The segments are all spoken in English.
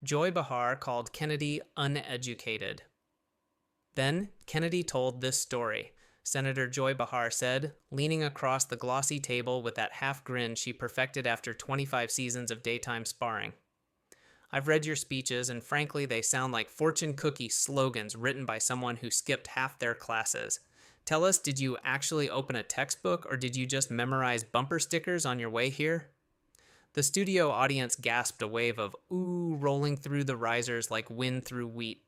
Joy Behar called Kennedy uneducated. Then Kennedy told this story. Senator Joy Behar said, leaning across the glossy table with that half grin she perfected after 25 seasons of daytime sparring. I've read your speeches, and frankly, they sound like fortune cookie slogans written by someone who skipped half their classes. Tell us, did you actually open a textbook, or did you just memorize bumper stickers on your way here? The studio audience gasped a wave of ooh rolling through the risers like wind through wheat.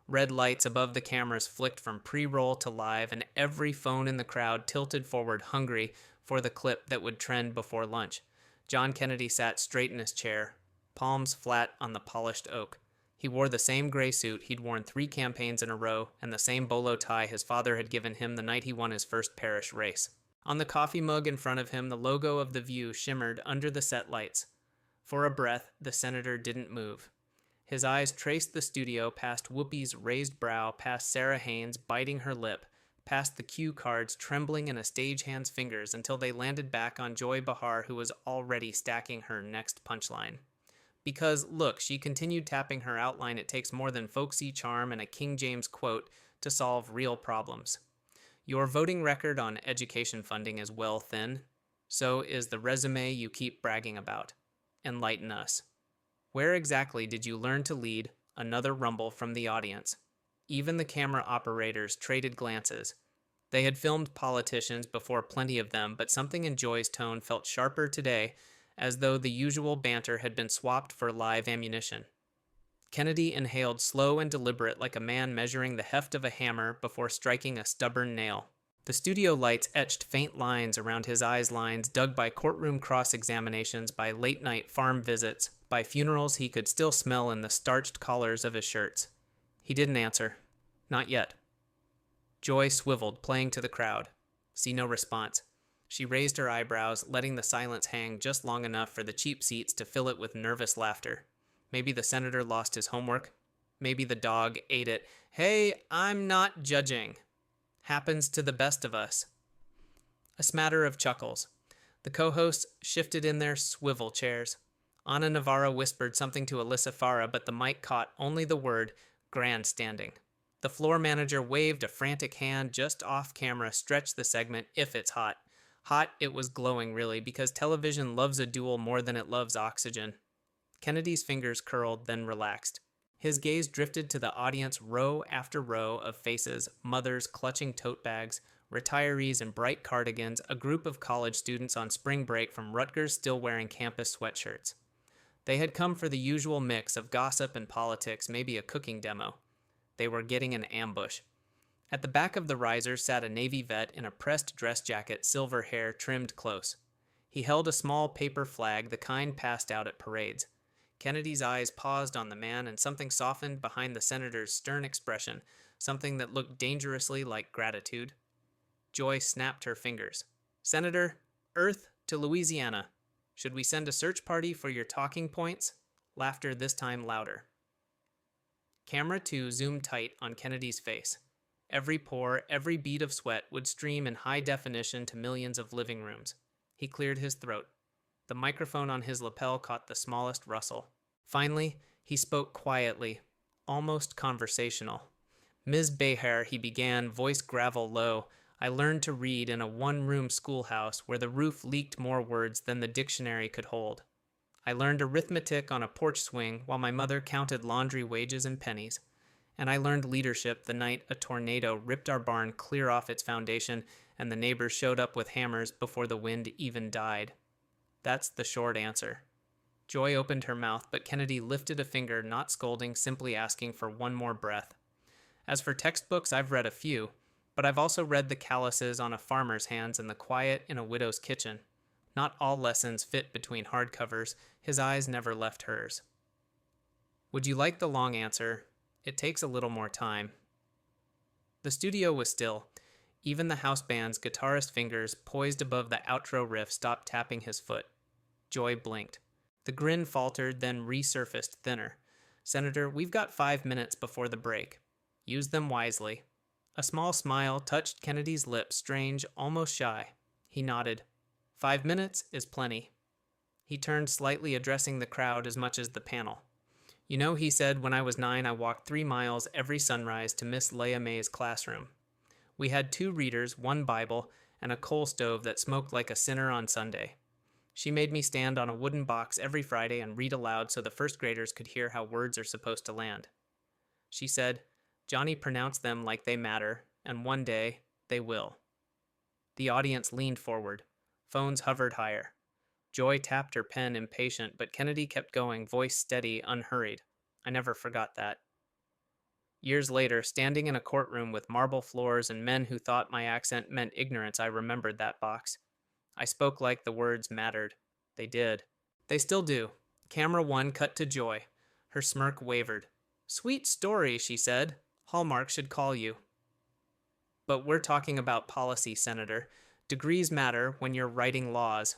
Red lights above the cameras flicked from pre-roll to live, and every phone in the crowd tilted forward hungry for the clip that would trend before lunch. John Kennedy sat straight in his chair, palms flat on the polished oak. He wore the same gray suit he'd worn 3 campaigns in a row and the same bolo tie his father had given him the night he won his first parish race. On the coffee mug in front of him, the logo of The View shimmered under the set lights. For a breath, the senator didn't move. His eyes traced the studio past Whoopi's raised brow, past Sarah Haynes biting her lip, past the cue cards trembling in a stagehand's fingers until they landed back on Joy Behar, who was already stacking her next punchline. Because, look, she continued tapping her outline, it takes more than folksy charm and a King James quote to solve real problems. Your voting record on education funding is well thin. So is the resume you keep bragging about. Enlighten us. Where exactly did you learn to lead? Another rumble from the audience. Even the camera operators traded glances. They had filmed politicians before, plenty of them, but something in Joy's tone felt sharper today, as though the usual banter had been swapped for live ammunition. Kennedy inhaled slow and deliberate like a man measuring the heft of a hammer before striking a stubborn nail. The studio lights etched faint lines around his eyes, lines dug by courtroom cross-examinations, by late-night farm visits, by funerals he could still smell in the starched collars of his shirts. He didn't answer. Not yet. Joy swiveled, playing to the crowd. See no response. She raised her eyebrows, letting the silence hang just long enough for the cheap seats to fill it with nervous laughter. Maybe the senator lost his homework. Maybe the dog ate it. Hey, I'm not judging. Happens to the best of us. A smatter of chuckles. The co-hosts shifted in their swivel chairs. Ana Navarro whispered something to Alyssa Farah, but the mic caught only the word grandstanding. The floor manager waved a frantic hand just off camera, stretched the segment if it's hot. Hot, it was glowing really, because television loves a duel more than it loves oxygen. Kennedy's fingers curled, then relaxed. His gaze drifted to the audience, row after row of faces, mothers clutching tote bags, retirees in bright cardigans, a group of college students on spring break from Rutgers still wearing campus sweatshirts. They had come for the usual mix of gossip and politics, maybe a cooking demo. They were getting an ambush. At the back of the risers sat a Navy vet in a pressed dress jacket, silver hair trimmed close. He held a small paper flag, the kind passed out at parades. Kennedy's eyes paused on the man, and something softened behind the senator's stern expression, something that looked dangerously like gratitude. Joy snapped her fingers. Senator, Earth to Louisiana. Should we send a search party for your talking points? Laughter this time louder. Camera 2 zoomed tight on Kennedy's face. Every pore, every bead of sweat would stream in high definition to millions of living rooms. He cleared his throat. The microphone on his lapel caught the smallest rustle. Finally, he spoke quietly, almost conversational. Ms. Behar, he began, voice gravel low, I learned to read in a one-room schoolhouse where the roof leaked more words than the dictionary could hold. I learned arithmetic on a porch swing while my mother counted laundry wages and pennies. And I learned leadership the night a tornado ripped our barn clear off its foundation and the neighbors showed up with hammers before the wind even died. That's the short answer. Joy opened her mouth, but Kennedy lifted a finger, not scolding, simply asking for one more breath. As for textbooks, I've read a few, but I've also read the calluses on a farmer's hands and the quiet in a widow's kitchen. Not all lessons fit between hardcovers. His eyes never left hers. Would you like the long answer? It takes a little more time. The studio was still. Even the house band's guitarist fingers, poised above the outro riff, stopped tapping his foot. Joy blinked. The grin faltered, then resurfaced thinner. Senator, we've got 5 minutes before the break. Use them wisely. A small smile touched Kennedy's lips, strange, almost shy. He nodded. 5 minutes is plenty. He turned slightly, addressing the crowd as much as the panel. You know, he said, when I was 9, I walked 3 miles every sunrise to Miss Leah May's classroom. We had 2 readers, 1 Bible, and a coal stove that smoked like a sinner on Sunday. She made me stand on a wooden box every Friday and read aloud so the first graders could hear how words are supposed to land. She said, Johnny pronounced them like they matter, and one day, they will. The audience leaned forward. Phones hovered higher. Joy tapped her pen, impatient, but Kennedy kept going, voice steady, unhurried. I never forgot that. Years later, standing in a courtroom with marble floors and men who thought my accent meant ignorance, I remembered that box. I spoke like the words mattered. They did. They still do. Camera 1 cut to Joy. Her smirk wavered. Sweet story, she said. Hallmark should call you. But we're talking about policy, Senator. Degrees matter when you're writing laws.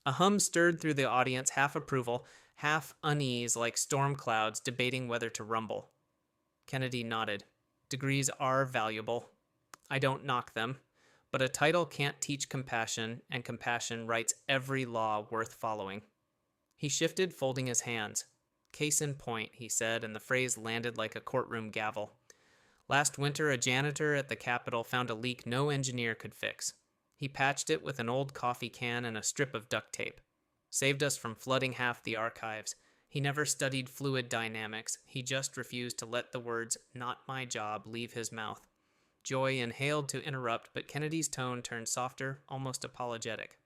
A hum stirred through the audience, half approval, half unease, like storm clouds debating whether to rumble. Kennedy nodded. Degrees are valuable. I don't knock them. But a title can't teach compassion, and compassion writes every law worth following. He shifted, folding his hands. Case in point, he said, and the phrase landed like a courtroom gavel. Last winter, a janitor at the Capitol found a leak no engineer could fix. He patched it with an old coffee can and a strip of duct tape. Saved us from flooding half the archives. He never studied fluid dynamics. He just refused to let the words, "not my job," leave his mouth. Joy inhaled to interrupt, but Kennedy's tone turned softer, almost apologetic.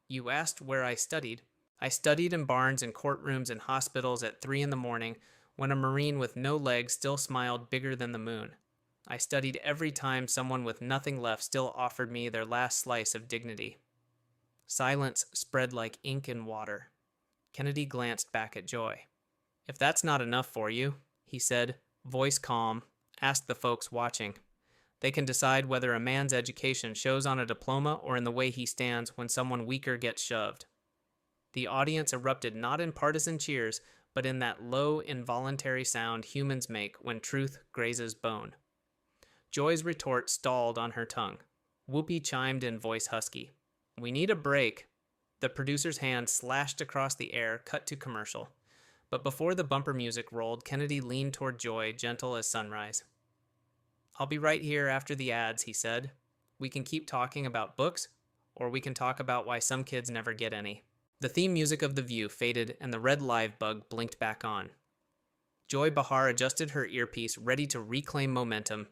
You asked where I studied. I studied in barns and courtrooms and hospitals at 3 a.m, when a Marine with no legs still smiled bigger than the moon. I studied every time someone with nothing left still offered me their last slice of dignity. Silence spread like ink in water. Kennedy glanced back at Joy. If that's not enough for you, he said, voice calm, ask the folks watching. They can decide whether a man's education shows on a diploma or in the way he stands when someone weaker gets shoved. The audience erupted not in partisan cheers, but in that low, involuntary sound humans make when truth grazes bone. Joy's retort stalled on her tongue. Whoopi chimed in, voice husky. We need a break. The producer's hand slashed across the air, cut to commercial. But before the bumper music rolled, Kennedy leaned toward Joy, gentle as sunrise. I'll be right here after the ads, he said. We can keep talking about books, or we can talk about why some kids never get any. The theme music of The View faded, and the red live bug blinked back on. Joy Behar adjusted her earpiece, ready to reclaim momentum.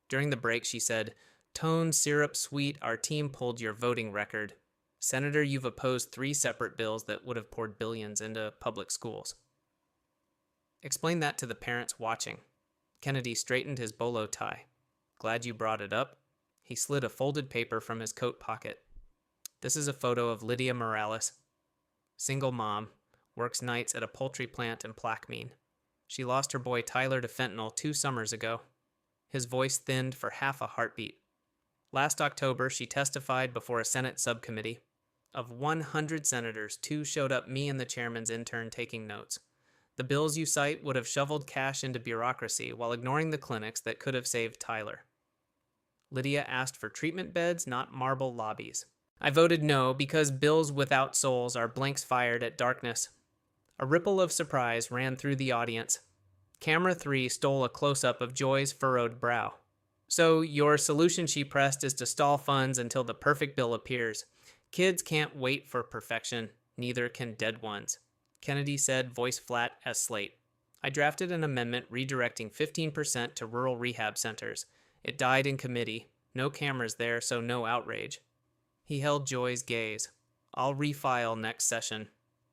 During the break, she said, Tone, syrup, sweet, our team pulled your voting record. Senator, you've opposed 3 separate bills that would have poured billions into public schools. Explain that to the parents watching. Kennedy straightened his bolo tie. Glad you brought it up. He slid a folded paper from his coat pocket. This is a photo of Lydia Morales. Single mom, works nights at a poultry plant in Plaquemine. She lost her boy Tyler to fentanyl 2 summers ago. His voice thinned for half a heartbeat. Last October, she testified before a Senate subcommittee. Of 100 senators, 2 showed up, me and the chairman's intern, taking notes. The bills you cite would have shoveled cash into bureaucracy while ignoring the clinics that could have saved Tyler. Lydia asked for treatment beds, not marble lobbies. I voted no because bills without souls are blanks fired at darkness. A ripple of surprise ran through the audience. Camera 3 stole a close-up of Joy's furrowed brow. So your solution, she pressed, is to stall funds until the perfect bill appears. Kids can't wait for perfection, neither can dead ones. Kennedy said, voice flat as slate. I drafted an amendment redirecting 15% to rural rehab centers. It died in committee. No cameras there, so no outrage. He held Joy's gaze. I'll refile next session.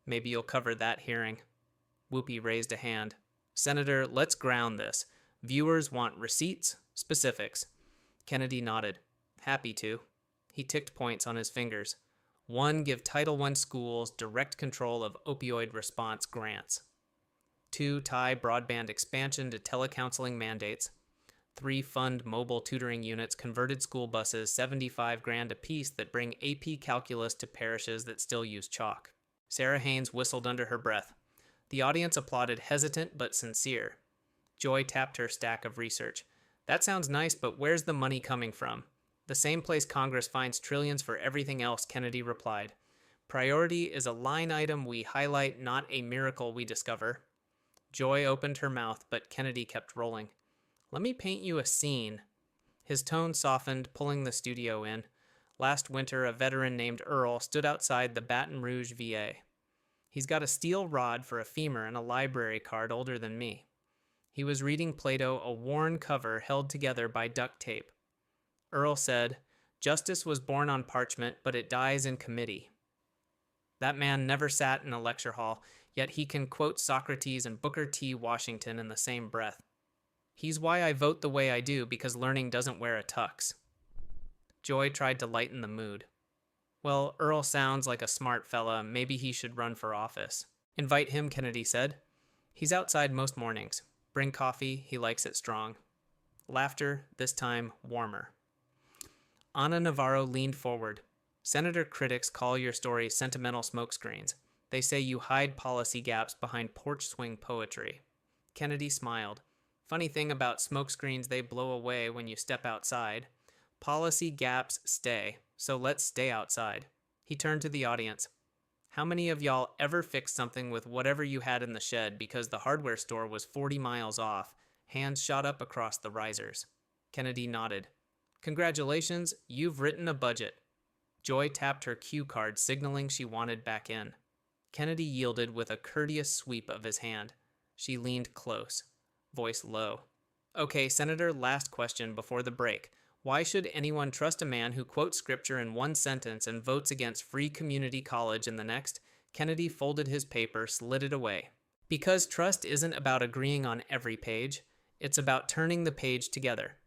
Maybe you'll cover that hearing. Whoopi raised a hand. Senator, let's ground this. Viewers want receipts, specifics. Kennedy nodded. Happy to. He ticked points on his fingers. 1. Give Title I schools direct control of opioid response grants. 2. Tie broadband expansion to telecounseling mandates. 3. Fund mobile tutoring units, converted school buses, $75,000 apiece that bring AP calculus to parishes that still use chalk. Sarah Haynes whistled under her breath. The audience applauded, hesitant but sincere. Joy tapped her stack of research. That sounds nice, but where's the money coming from? The same place Congress finds trillions for everything else, Kennedy replied. Priority is a line item we highlight, not a miracle we discover. Joy opened her mouth, but Kennedy kept rolling. Let me paint you a scene. His tone softened, pulling the studio in. Last winter, a veteran named Earl stood outside the Baton Rouge VA. He's got a steel rod for a femur and a library card older than me. He was reading Plato, a worn cover held together by duct tape. Earl said, "Justice was born on parchment, but it dies in committee." That man never sat in a lecture hall, yet he can quote Socrates and Booker T. Washington in the same breath. He's why I vote the way I do, because learning doesn't wear a tux. Joy tried to lighten the mood. Well, Earl sounds like a smart fella. Maybe he should run for office. Invite him, Kennedy said. He's outside most mornings. Bring coffee. He likes it strong. Laughter, this time warmer. Ana Navarro leaned forward. Senator critics call your stories sentimental smokescreens. They say you hide policy gaps behind porch swing poetry. Kennedy smiled. Funny thing about smokescreens, they blow away when you step outside. Policy gaps stay, so let's stay outside. He turned to the audience. How many of y'all ever fixed something with whatever you had in the shed because the hardware store was 40 miles off? Hands shot up across the risers. Kennedy nodded. Congratulations, you've written a budget. Joy tapped her cue card, signaling she wanted back in. Kennedy yielded with a courteous sweep of his hand. She leaned close, voice low. Okay, Senator, last question before the break. Why should anyone trust a man who quotes scripture in one sentence and votes against free community college in the next? Kennedy folded his paper, slid it away. Because trust isn't about agreeing on every page. It's about turning the page together.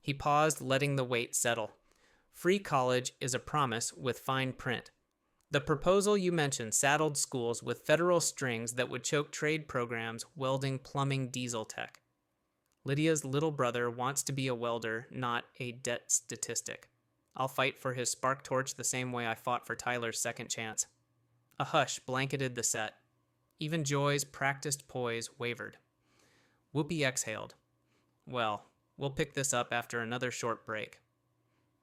He paused, letting the weight settle. Free college is a promise with fine print. The proposal you mentioned saddled schools with federal strings that would choke trade programs, welding, plumbing, diesel tech. Lydia's little brother wants to be a welder, not a debt statistic. I'll fight for his spark torch the same way I fought for Tyler's second chance. A hush blanketed the set. Even Joy's practiced poise wavered. Whoopi exhaled. Well, we'll pick this up after another short break.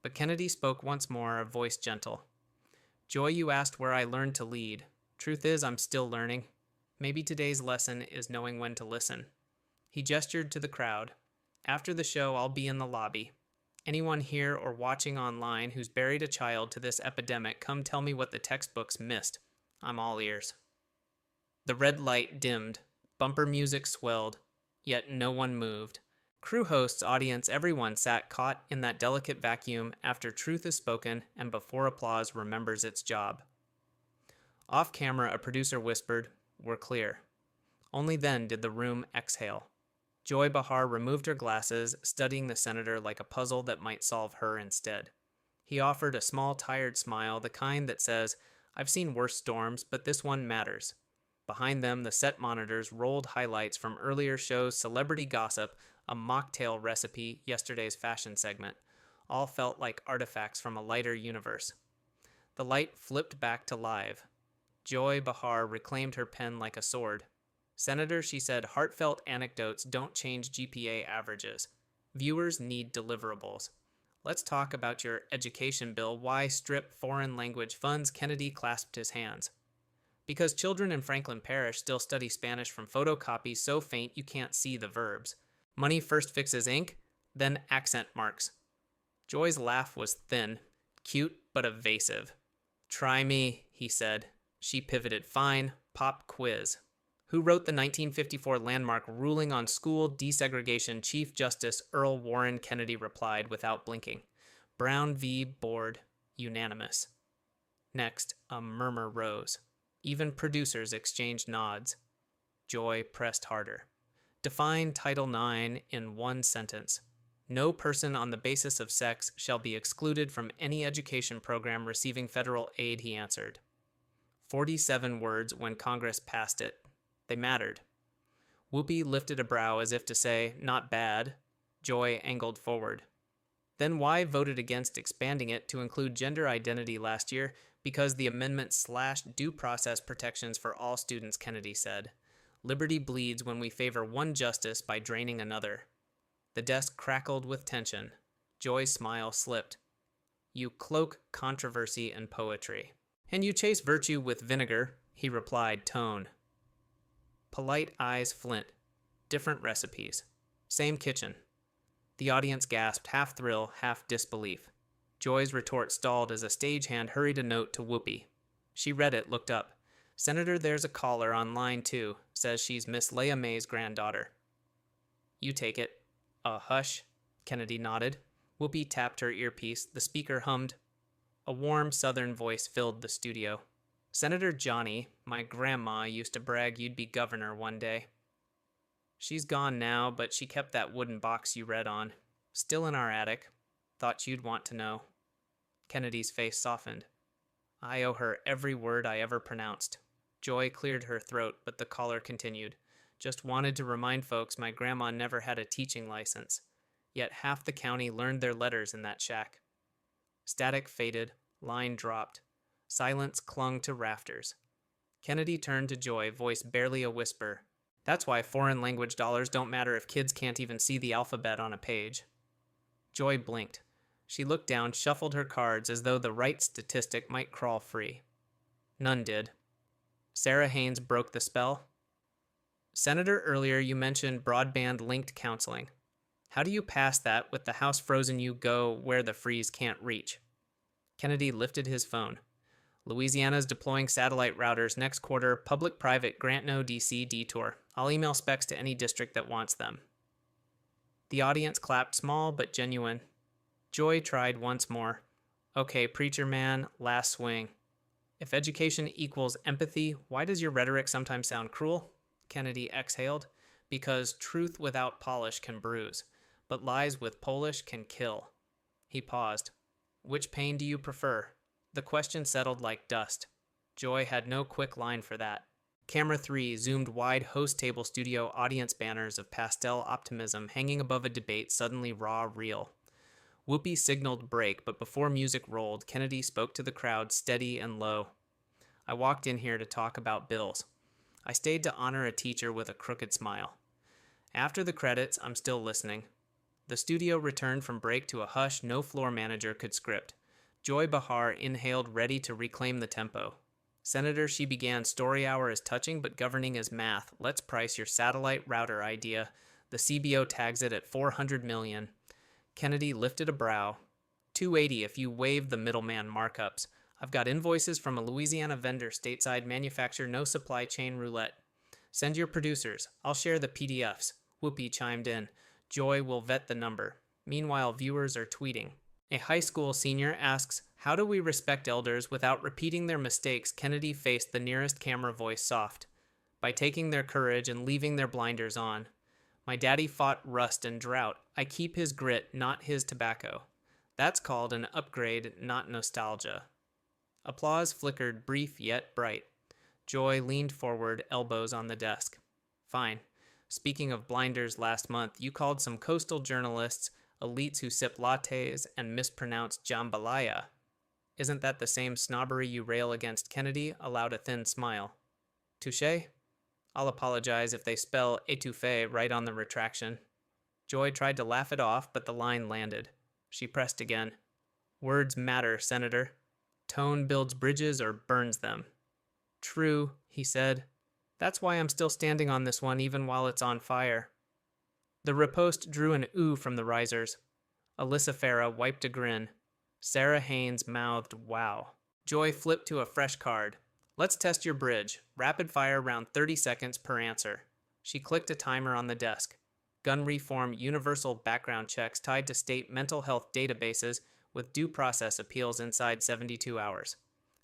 But Kennedy spoke once more, a voice gentle. Joy, you asked where I learned to lead. Truth is, I'm still learning. Maybe today's lesson is knowing when to listen. He gestured to the crowd. After the show, I'll be in the lobby. Anyone here or watching online who's buried a child to this epidemic, come tell me what the textbooks missed. I'm all ears. The red light dimmed. Bumper music swelled. Yet no one moved. Crew hosts, audience, everyone sat caught in that delicate vacuum after truth is spoken and before applause remembers its job. Off camera, a producer whispered, "We're clear." Only then did the room exhale. Joy Behar removed her glasses, studying the senator like a puzzle that might solve her instead. He offered a small, tired smile, the kind that says, I've seen worse storms, but this one matters. Behind them, the set monitors rolled highlights from earlier shows, celebrity gossip, a mocktail recipe, yesterday's fashion segment. All felt like artifacts from a lighter universe. The light flipped back to live. Joy Behar reclaimed her pen like a sword. Senator, she said, heartfelt anecdotes don't change GPA averages. Viewers need deliverables. Let's talk about your education bill. Why strip foreign language funds? Kennedy clasped his hands. Because children in Franklin Parish still study Spanish from photocopies so faint you can't see the verbs. Money first fixes ink, then accent marks. Joy's laugh was thin, cute but evasive. Try me, he said. She pivoted. Fine, pop quiz. Who wrote the 1954 landmark ruling on school desegregation? Chief Justice Earl Warren. Kennedy replied without blinking. Brown v. Board, unanimous. Next, a murmur rose. Even producers exchanged nods. Joy pressed harder. Define Title IX in one sentence. No person on the basis of sex shall be excluded from any education program receiving federal aid, he answered. 47 words when Congress passed it. They mattered. Whoopi lifted a brow as if to say, not bad. Joy angled forward. Then why voted against expanding it to include gender identity last year? Because the amendment slashed due process protections for all students, Kennedy said. Liberty bleeds when we favor one justice by draining another. The desk crackled with tension. Joy's smile slipped. You cloak controversy and poetry. And you chase virtue with vinegar, he replied, tone. Polite eyes flint. Different recipes. Same kitchen. The audience gasped, half thrill, half disbelief. Joy's retort stalled as a stagehand hurried a note to Whoopi. She read it, looked up. Senator, there's a caller on line 2. Says she's Miss Leah May's granddaughter. You take it. Hush. Kennedy nodded. Whoopi tapped her earpiece. The speaker hummed. A warm southern voice filled the studio. Senator Johnny, my grandma used to brag you'd be governor one day. She's gone now, but she kept that wooden box you read on. Still in our attic. Thought you'd want to know. Kennedy's face softened. I owe her every word I ever pronounced. Joy cleared her throat, but the caller continued. Just wanted to remind folks my grandma never had a teaching license. Yet half the county learned their letters in that shack. Static faded. Line dropped. Silence clung to rafters. Kennedy turned to Joy, voice barely a whisper. That's why foreign language dollars don't matter if kids can't even see the alphabet on a page. Joy blinked. She looked down, shuffled her cards as though the right statistic might crawl free. None did. Sarah Haynes broke the spell. Senator, earlier you mentioned broadband-linked counseling. How do you pass that with the house frozen you go where the freeze can't reach? Kennedy lifted his phone. Louisiana's deploying satellite routers next quarter, public-private Grant-No DC detour. I'll email specs to any district that wants them. The audience clapped, small but genuine. Joy tried once more. Okay, preacher man, last swing. If education equals empathy, why does your rhetoric sometimes sound cruel? Kennedy exhaled. Because truth without polish can bruise, but lies with polish can kill. He paused. Which pain do you prefer? The question settled like dust. Joy had no quick line for that. Camera 3 zoomed wide host table studio audience banners of pastel optimism hanging above a debate suddenly raw real. Whoopi signaled break, but before music rolled, Kennedy spoke to the crowd steady and low. I walked in here to talk about bills. I stayed to honor a teacher with a crooked smile. After the credits, I'm still listening. The studio returned from break to a hush no floor manager could script. Joy Behar inhaled, ready to reclaim the tempo. Senator, she began, story hour is touching but governing is math. Let's price your satellite router idea. The CBO tags it at $400 million. Kennedy lifted a brow. $280 if you waive the middleman markups. I've got invoices from a Louisiana vendor stateside manufacturer, no supply chain roulette. Send your producers. I'll share the PDFs. Whoopi chimed in. Joy will vet the number. Meanwhile, viewers are tweeting. A high school senior asks, how do we respect elders without repeating their mistakes? Kennedy faced the nearest camera voice soft. By taking their courage and leaving their blinders on. My daddy fought rust and drought. I keep his grit, not his tobacco. That's called an upgrade, not nostalgia. Applause flickered, brief yet bright. Joy leaned forward, elbows on the desk. Fine. Speaking of blinders, last month, you called some coastal journalists elites who sip lattes and mispronounce jambalaya. Isn't that the same snobbery you rail against? Kennedy allowed a thin smile. Touché? I'll apologize if they spell étouffée right on the retraction. Joy tried to laugh it off, but the line landed. She pressed again. Words matter, Senator. Tone builds bridges or burns them. True, he said. That's why I'm still standing on this one even while it's on fire. The riposte drew an ooh from the risers. Alyssa Farah wiped a grin. Sarah Haynes mouthed, wow. Joy flipped to a fresh card. Let's test your bridge. Rapid fire round 30 seconds per answer. She clicked a timer on the desk. Gun reform universal background checks tied to state mental health databases with due process appeals inside 72 hours.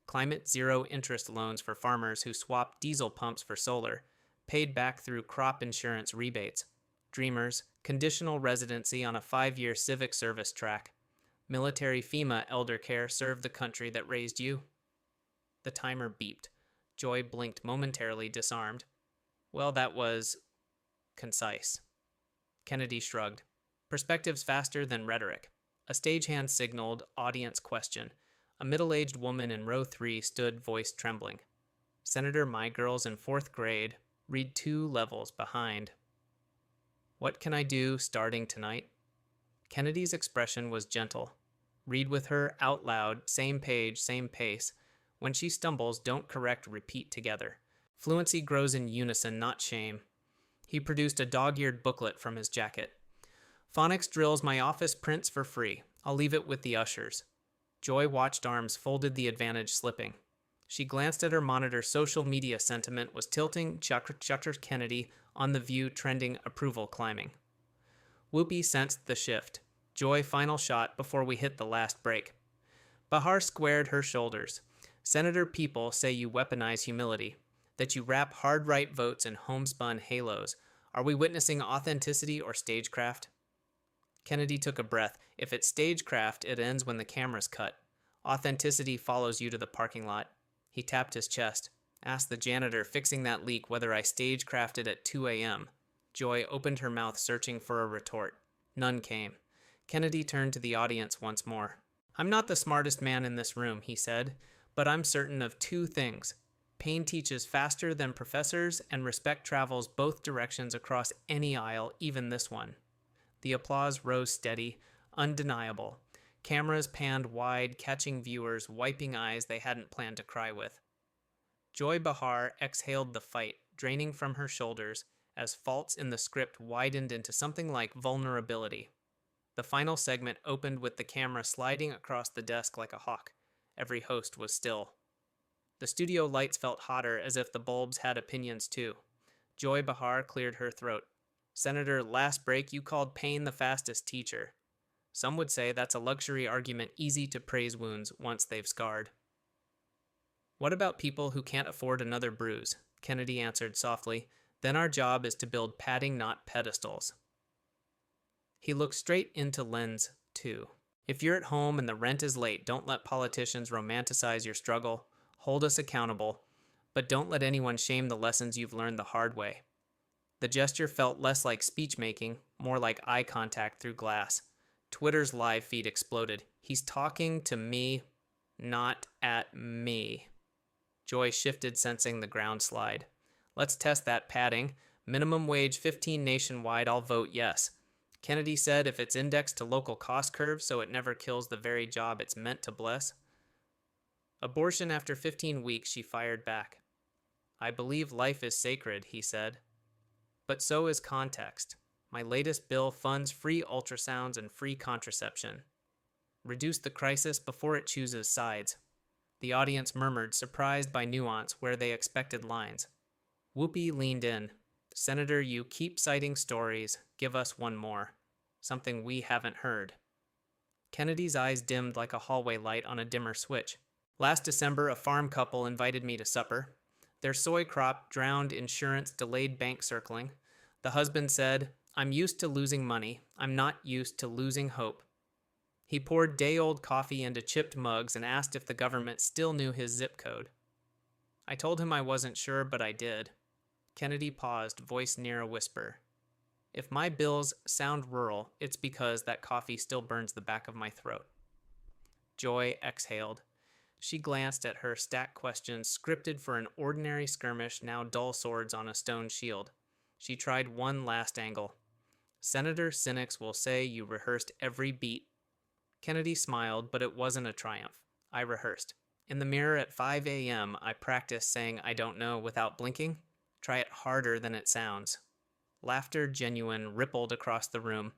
Climate zero interest loans for farmers who swapped diesel pumps for solar, paid back through crop insurance rebates. Dreamers, conditional residency on a 5-year civic service track. Military FEMA elder care served the country that raised you. The timer beeped. Joy blinked momentarily, disarmed. Well, that was concise. Kennedy shrugged. Perspectives faster than rhetoric. A stagehand signaled audience question. A middle-aged woman in row 3 stood, voice trembling. Senator, my girl's in 4th grade. Read 2 levels behind. What can I do starting tonight? Kennedy's expression was gentle. Read with her, out loud, same page, same pace. When she stumbles, don't correct, repeat together. Fluency grows in unison, not shame. He produced a dog-eared booklet from his jacket. Phonics drills my office prints for free. I'll leave it with the ushers. Joy watched arms folded, the advantage slipping. She glanced at her monitor. Social media sentiment was tilting. Chucker Kennedy on the View trending approval climbing. Whoopi sensed the shift. Joy, final shot before we hit the last break. Behar squared her shoulders. Senator people say you weaponize humility, that you wrap hard right votes in homespun halos. Are we witnessing authenticity or stagecraft? Kennedy took a breath. If it's stagecraft, it ends when the camera's cut. Authenticity follows you to the parking lot. He tapped his chest. Asked the janitor fixing that leak whether I stagecrafted at 2 a.m. Joy opened her mouth, searching for a retort. None came. Kennedy turned to the audience once more. I'm not the smartest man in this room, he said, but I'm certain of two things. Pain teaches faster than professors, and respect travels both directions across any aisle, even this one. The applause rose steady, undeniable. Cameras panned wide, catching viewers, wiping eyes they hadn't planned to cry with. Joy Behar exhaled the fight, draining from her shoulders, as faults in the script widened into something like vulnerability. The final segment opened with the camera sliding across the desk like a hawk. Every host was still. The studio lights felt hotter, as if the bulbs had opinions too. Joy Behar cleared her throat. Senator, last break you called pain the fastest teacher. Some would say that's a luxury argument easy to praise wounds once they've scarred. What about people who can't afford another bruise? Kennedy answered softly. Then our job is to build padding, not pedestals. He looked straight into lens 2. If you're at home and the rent is late, don't let politicians romanticize your struggle. Hold us accountable, but don't let anyone shame the lessons you've learned the hard way. The gesture felt less like speech-making, more like eye contact through glass. Twitter's live feed exploded. He's talking to me, not at me. Joy shifted, sensing the ground slide. Let's test that padding. Minimum wage 15 nationwide, I'll vote yes. Kennedy said if it's indexed to local cost curves so it never kills the very job it's meant to bless. Abortion after 15 weeks, she fired back. I believe life is sacred, he said. But so is context. My latest bill funds free ultrasounds and free contraception. Reduce the crisis before it chooses sides. The audience murmured, surprised by nuance where they expected lines. Whoopi leaned in. Senator, you keep citing stories. Give us one more. Something we haven't heard. Kennedy's eyes dimmed like a hallway light on a dimmer switch. Last December, a farm couple invited me to supper. Their soy crop drowned insurance, delayed bank circling. The husband said, I'm used to losing money. I'm not used to losing hope. He poured day-old coffee into chipped mugs and asked if the government still knew his zip code. I told him I wasn't sure, but I did. Kennedy paused, voice near a whisper. If my bills sound rural, it's because that coffee still burns the back of my throat. Joy exhaled. She glanced at her stacked questions, scripted for an ordinary skirmish, now dull swords on a stone shield. She tried one last angle. Senator, cynics will say you rehearsed every beat. Kennedy smiled, but it wasn't a triumph. I rehearsed. In the mirror at 5 a.m., I practiced saying I don't know without blinking. Try it harder than it sounds. Laughter, genuine, rippled across the room.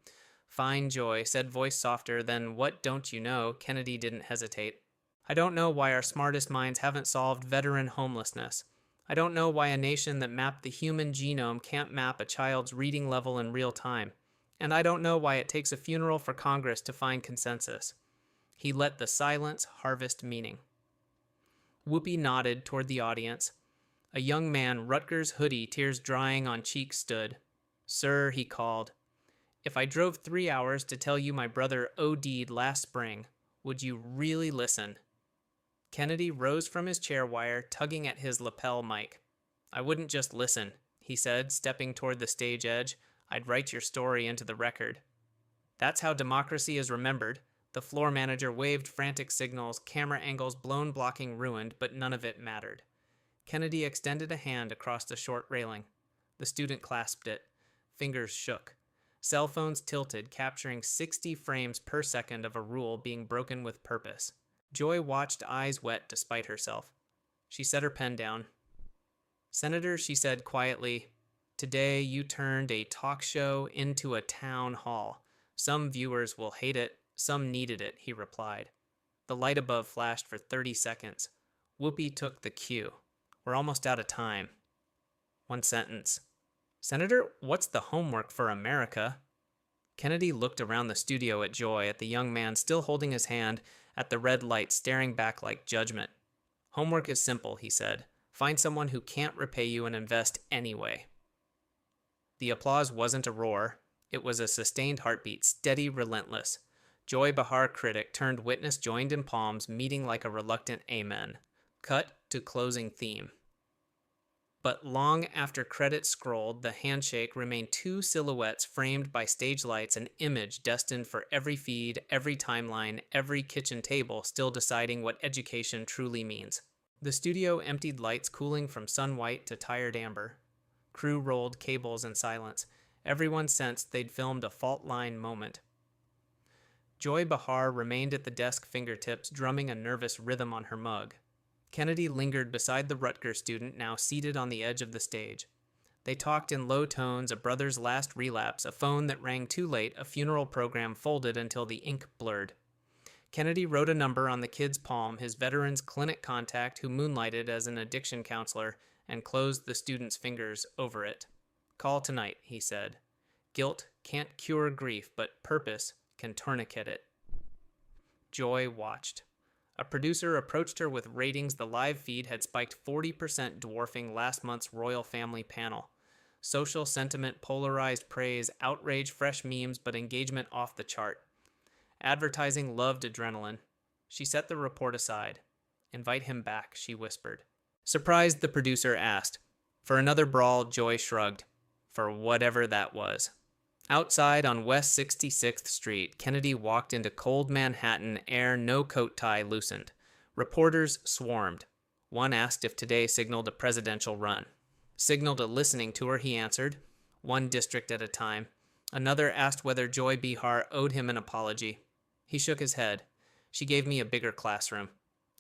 Fine, Joy, said voice softer than what don't you know. Kennedy didn't hesitate. I don't know why our smartest minds haven't solved veteran homelessness. I don't know why a nation that mapped the human genome can't map a child's reading level in real time. And I don't know why it takes a funeral for Congress to find consensus. He let the silence harvest meaning. Whoopi nodded toward the audience. A young man, Rutgers hoodie, tears drying on cheeks, stood. Sir, he called, if I drove 3 hours to tell you my brother OD'd last spring, would you really listen? Kennedy rose from his chair wire, tugging at his lapel mic. I wouldn't just listen, he said, stepping toward the stage edge. I'd write your story into the record. That's how democracy is remembered. The floor manager waved frantic signals, camera angles blown, blocking, ruined, but none of it mattered. Kennedy extended a hand across the short railing. The student clasped it. Fingers shook. Cell phones tilted, capturing 60 frames per second of a rule being broken with purpose. Joy watched, eyes wet despite herself. She set her pen down. Senator, she said quietly, today you turned a talk show into a town hall. Some viewers will hate it, some needed it, he replied. The light above flashed for 30 seconds. Whoopi took the cue. We're almost out of time. One sentence. Senator, what's the homework for America? Kennedy looked around the studio at Joy, at the young man still holding his hand, at the red light staring back like judgment. Homework is simple, he said. Find someone who can't repay you and invest anyway. The applause wasn't a roar. It was a sustained heartbeat, steady, relentless. Joy Behar, critic, turned witness, joined in palms, meeting like a reluctant amen. Cut to closing theme. But long after credits scrolled, the handshake remained two silhouettes framed by stage lights, an image destined for every feed, every timeline, every kitchen table still deciding what education truly means. The studio emptied lights cooling from sun white to tired amber. Crew rolled cables in silence. Everyone sensed they'd filmed a fault line moment. Joy Behar remained at the desk fingertips, drumming a nervous rhythm on her mug. Kennedy lingered beside the Rutgers student, now seated on the edge of the stage. They talked in low tones, a brother's last relapse, a phone that rang too late, a funeral program folded until the ink blurred. Kennedy wrote a number on the kid's palm, his veteran's clinic contact who moonlighted as an addiction counselor, and closed the student's fingers over it. Call tonight, he said. Guilt can't cure grief, but purpose can tourniquet it. Joy watched. A producer approached her with ratings the live feed had spiked 40%, dwarfing last month's royal family panel. Social sentiment, polarized praise, outrage, fresh memes, but engagement off the chart. Advertising loved adrenaline. She set the report aside. Invite him back, she whispered. Surprised, the producer asked. For another brawl, Joy shrugged. For whatever that was. Outside on West 66th Street, Kennedy walked into cold Manhattan, air no coat tie loosened. Reporters swarmed. One asked if today signaled a presidential run. Signaled a listening tour, he answered, one district at a time. Another asked whether Joy Behar owed him an apology. He shook his head. She gave me a bigger classroom.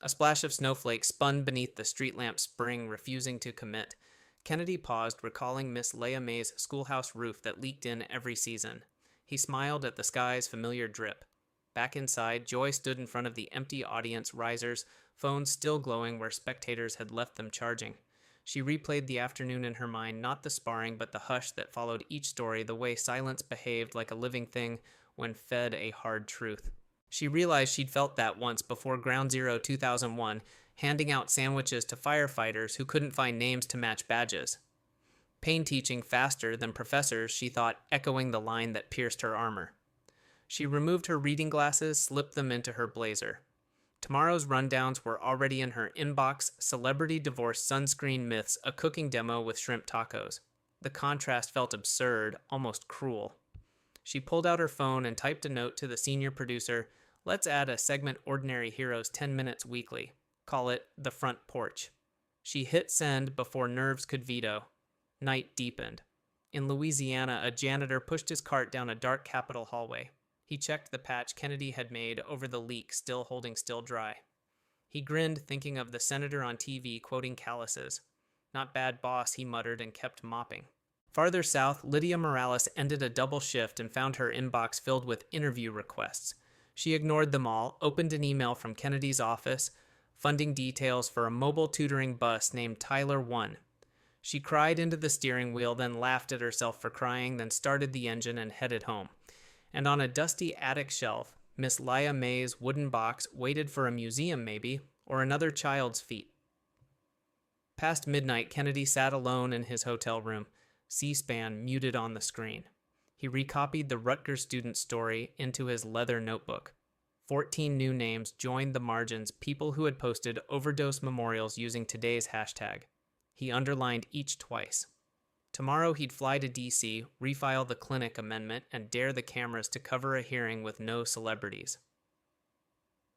A splash of snowflakes spun beneath the street lamp spring, refusing to commit. Kennedy paused, recalling Miss Leah May's schoolhouse roof that leaked in every season. He smiled at the sky's familiar drip. Back inside, Joy stood in front of the empty audience risers, phones still glowing where spectators had left them charging. She replayed the afternoon in her mind, not the sparring, but the hush that followed each story, the way silence behaved like a living thing when fed a hard truth. She realized she'd felt that once before Ground Zero 2001, handing out sandwiches to firefighters who couldn't find names to match badges. Pain teaching faster than professors, she thought, echoing the line that pierced her armor. She removed her reading glasses, slipped them into her blazer. Tomorrow's rundowns were already in her inbox: celebrity divorce sunscreen myths, a cooking demo with shrimp tacos. The contrast felt absurd, almost cruel. She pulled out her phone and typed a note to the senior producer. Let's add a segment Ordinary Heroes 10 minutes weekly. Call it The Front Porch. She hit send before nerves could veto. Night deepened. In Louisiana, a janitor pushed his cart down a dark Capitol hallway. He checked the patch Kennedy had made over the leak, still holding still dry. He grinned, thinking of the senator on TV quoting calluses. Not bad, boss, he muttered and kept mopping. Farther south, Lydia Morales ended a double shift and found her inbox filled with interview requests. She ignored them all, opened an email from Kennedy's office, funding details for a mobile tutoring bus named Tyler 1. She cried into the steering wheel, then laughed at herself for crying, then started the engine and headed home. And on a dusty attic shelf, Miss Leah May's wooden box waited for a museum maybe, or another child's feet. Past midnight, Kennedy sat alone in his hotel room, C-SPAN muted on the screen. He recopied the Rutgers student story into his leather notebook. 14 new names joined the margins, people who had posted overdose memorials using today's hashtag. He underlined each twice. Tomorrow he'd fly to D.C., refile the clinic amendment, and dare the cameras to cover a hearing with no celebrities.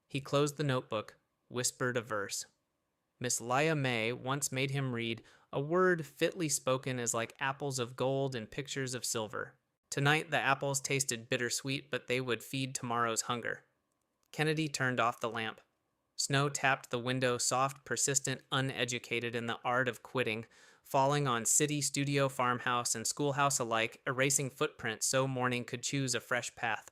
He closed the notebook, whispered a verse. Miss Leah May once made him read, "A word fitly spoken is like apples of gold and pictures of silver." Tonight the apples tasted bittersweet, but they would feed tomorrow's hunger. Kennedy turned off the lamp. Snow tapped the window, soft, persistent, uneducated in the art of quitting, falling on city, studio, farmhouse, and schoolhouse alike, erasing footprints so morning could choose a fresh path.